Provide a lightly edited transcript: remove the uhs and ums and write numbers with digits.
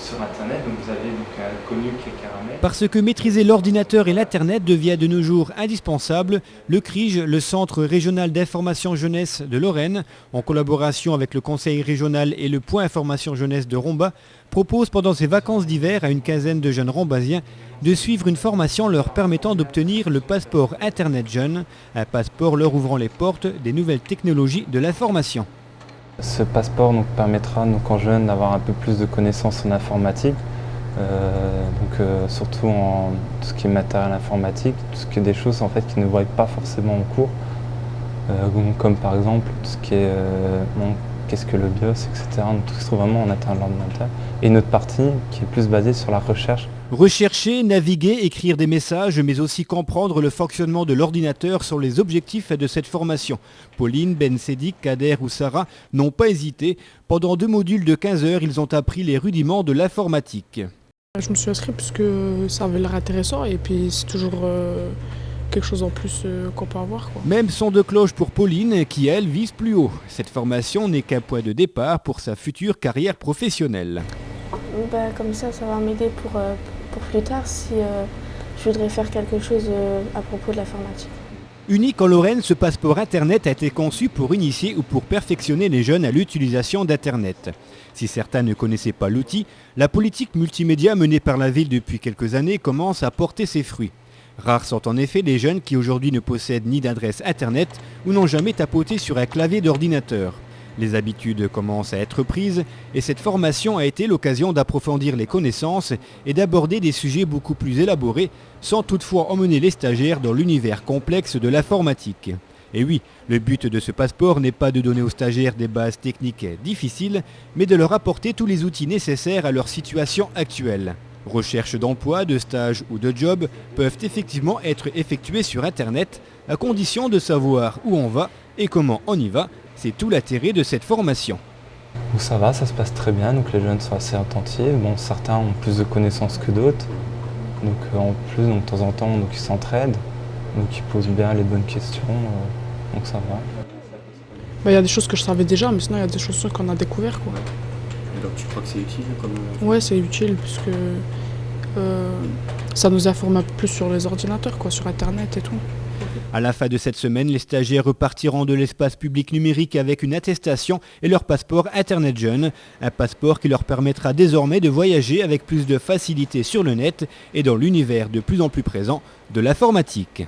sur Internet, donc vous avez connu Clé-Caramel. Parce que maîtriser l'ordinateur et l'Internet devient de nos jours indispensable, le CRIJ, le Centre régional d'information jeunesse de Lorraine, en collaboration avec le Conseil régional et le Point information jeunesse de Romba, propose pendant ses vacances d'hiver à une quinzaine de jeunes rombasiens de suivre une formation leur permettant d'obtenir le passeport Internet Jeune, un passeport leur ouvrant les portes des nouvelles technologies de l'information. Ce passeport nous permettra, nous, en jeunes, d'avoir un peu plus de connaissances en informatique, surtout en tout ce qui est matériel informatique, tout ce qui est des choses en fait qui ne voient pas forcément en cours, comme par exemple tout ce qui est qu'est-ce que le BIOS, etc. Donc, tout ce qui se trouve vraiment en interne de l'ordinateur. Et notre partie qui est plus basée sur la recherche. Rechercher, naviguer, écrire des messages, mais aussi comprendre le fonctionnement de l'ordinateur sont les objectifs de cette formation. Pauline, Ben Sédic, Kader ou Sarah n'ont pas hésité. Pendant 2 modules de 15 heures, ils ont appris les rudiments de l'informatique. Je me suis inscrite parce que ça avait l'air intéressant et puis c'est toujours quelque chose en plus qu'on peut avoir, quoi. Même son de cloche pour Pauline qui, elle, vise plus haut. Cette formation n'est qu'un point de départ pour sa future carrière professionnelle. Comme ça va m'aider pour plus tard si je voudrais faire quelque chose à propos de l'informatique. Unique en Lorraine, ce passeport Internet a été conçu pour initier ou pour perfectionner les jeunes à l'utilisation d'Internet. Si certains ne connaissaient pas l'outil, la politique multimédia menée par la ville depuis quelques années commence à porter ses fruits. Rares sont en effet les jeunes qui aujourd'hui ne possèdent ni d'adresse Internet ou n'ont jamais tapoté sur un clavier d'ordinateur. Les habitudes commencent à être prises et cette formation a été l'occasion d'approfondir les connaissances et d'aborder des sujets beaucoup plus élaborés sans toutefois emmener les stagiaires dans l'univers complexe de l'informatique. Et oui, le but de ce passeport n'est pas de donner aux stagiaires des bases techniques difficiles, mais de leur apporter tous les outils nécessaires à leur situation actuelle. Recherche d'emploi, de stage ou de job peuvent effectivement être effectuées sur Internet à condition de savoir où on va et comment on y va. C'est tout l'intérêt de cette formation. Donc ça va, ça se passe très bien, donc les jeunes sont assez attentifs. Bon, certains ont plus de connaissances que d'autres, donc en plus, de temps en temps, ils s'entraident, donc ils posent bien les bonnes questions, donc ça va. Il y a des choses que je savais déjà, mais sinon il y a des choses qu'on a découvertes, quoi. Et donc tu crois que c'est utile comme... Ouais, c'est utile puisque ça nous informe un peu plus sur les ordinateurs, quoi, sur Internet et tout. À la fin de cette semaine, les stagiaires repartiront de l'espace public numérique avec une attestation et leur passeport Internet Jeune. Un passeport qui leur permettra désormais de voyager avec plus de facilité sur le net et dans l'univers de plus en plus présent de l'informatique.